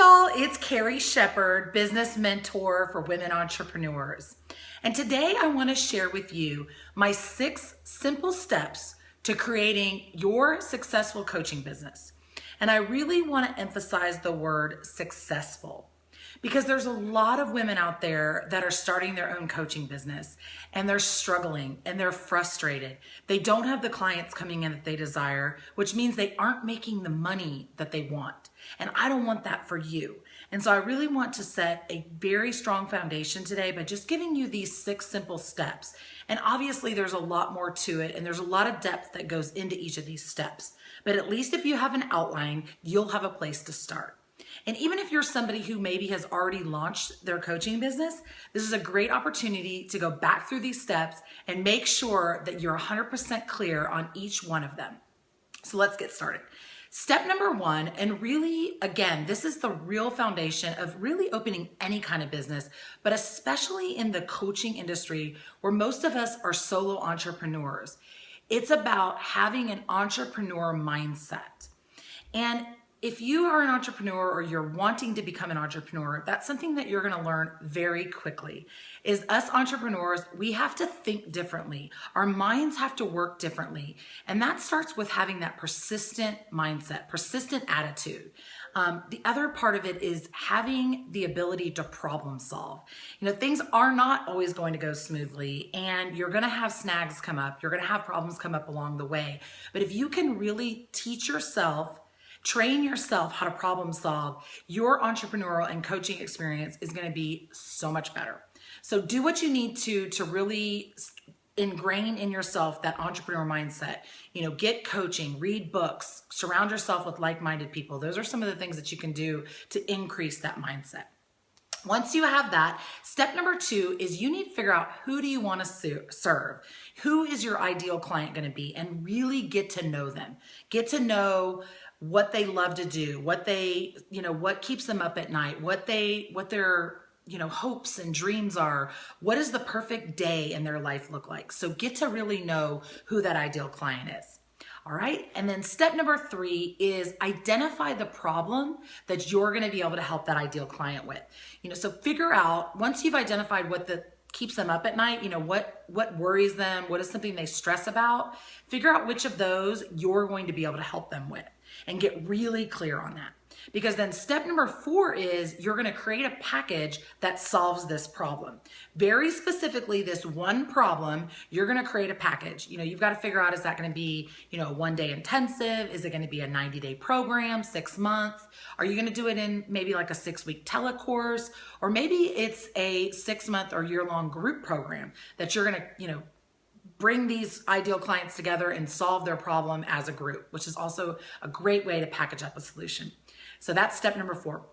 Hi y'all, it's Carrie Shepard, business mentor for women entrepreneurs. And today I want to share with you my 6 simple steps to creating your successful coaching business. And I really want to emphasize the word successful because there's a lot of women out there that are starting their own coaching business and they're struggling and they're frustrated. They don't have the clients coming in that they desire, which means they aren't making the money that they want. And I don't want that for you. And so I really want to set a very strong foundation today by just giving you these 6 simple steps. And obviously there's a lot more to it and there's a lot of depth that goes into each of these steps. But at least if you have an outline, you'll have a place to start. And even if you're somebody who maybe has already launched their coaching business, this is a great opportunity to go back through these steps and make sure that you're 100% clear on each one of them. So let's get started. Step number 1, and really, again, this is the real foundation of really opening any kind of business, but especially in the coaching industry where most of us are solo entrepreneurs. It's about having an entrepreneur mindset. And if you are an entrepreneur or you're wanting to become an entrepreneur, that's something that you're going to learn very quickly. Is us entrepreneurs, we have to think differently. Our minds have to work differently. And that starts with having that persistent mindset, persistent attitude. The other part of it is having the ability to problem solve. Things are not always going to go smoothly and you're going to have snags come up. You're going to have problems come up along the way. But if you can really teach yourself, train yourself how to problem solve, your entrepreneurial and coaching experience is going to be so much better. So do what you need to really ingrain in yourself that entrepreneur mindset. Get coaching, read books, surround yourself with like-minded people. Those are some of the things that you can do to increase that mindset. Once you have that, step number 2 is you need to figure out who do you want to serve? Who is your ideal client going to be? And really get to know them. Get to know what they love to do, what keeps them up at night, what their hopes and dreams are. What does the perfect day in their life look like? So get to really know who that ideal client is. All right. And then step number 3 is identify the problem that you're going to be able to help that ideal client with. So figure out, once you've identified what keeps them up at night, what worries them, what is something they stress about, figure out which of those you're going to be able to help them with and get really clear on that. Because then step number 4 is you're going to create a package that solves this problem. Very specifically, this one problem, you're going to create a package. You've got to figure out, is that going to be, a 1-day intensive? Is it going to be a 90-day program, 6 months? Are you going to do it in maybe like a 6-week telecourse? Or maybe it's a 6-month or year-long group program that you're going to, bring these ideal clients together and solve their problem as a group, which is also a great way to package up a solution. So that's step number 4.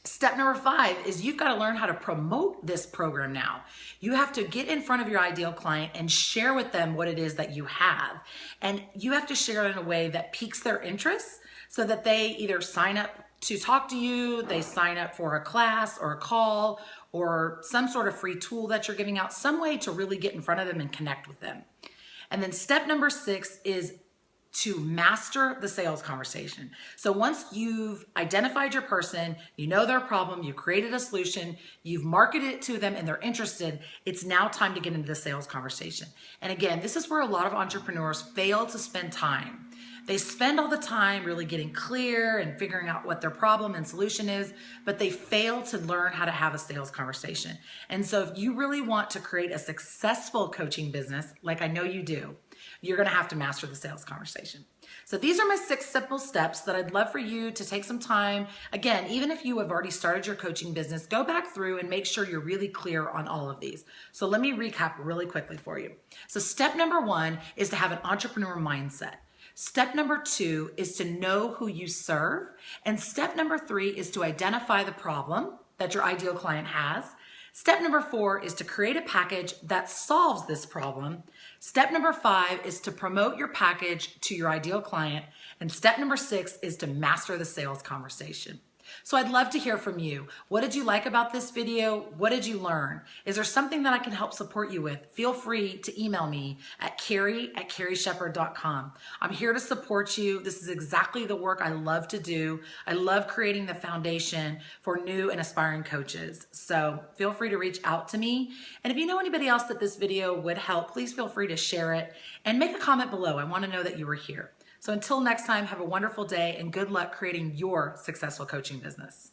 Step number 5 is you've got to learn how to promote this program now. You have to get in front of your ideal client and share with them what it is that you have. And you have to share it in a way that piques their interest so that they either sign up to talk to you, they sign up for a class or a call or some sort of free tool that you're giving out, some way to really get in front of them and connect with them. And then step number 6 is to master the sales conversation. So once you've identified your person, you know their problem, you've created a solution, you've marketed it to them and they're interested, it's now time to get into the sales conversation. And again, this is where a lot of entrepreneurs fail to spend time. They spend all the time really getting clear and figuring out what their problem and solution is, but they fail to learn how to have a sales conversation. And so if you really want to create a successful coaching business, like I know you do, you're going to have to master the sales conversation. So these are my 6 simple steps that I'd love for you to take some time. Again, even if you have already started your coaching business, go back through and make sure you're really clear on all of these. So let me recap really quickly for you. So step number 1 is to have an entrepreneur mindset. Step number 2 is to know who you serve. And step number 3 is to identify the problem that your ideal client has. Step number 4 is to create a package that solves this problem. Step number 5 is to promote your package to your ideal client. And step number 6 is to master the sales conversation. So I'd love to hear from you. What did you like about this video? What did you learn? Is there something that I can help support you with? Feel free to email me at Carrie@carrieshepherd.com. I'm here to support you. This is exactly the work I love to do. I love creating the foundation for new and aspiring coaches. So feel free to reach out to me. And if you know anybody else that this video would help, please feel free to share it and make a comment below. I want to know that you were here. So until next time, have a wonderful day and good luck creating your successful coaching business.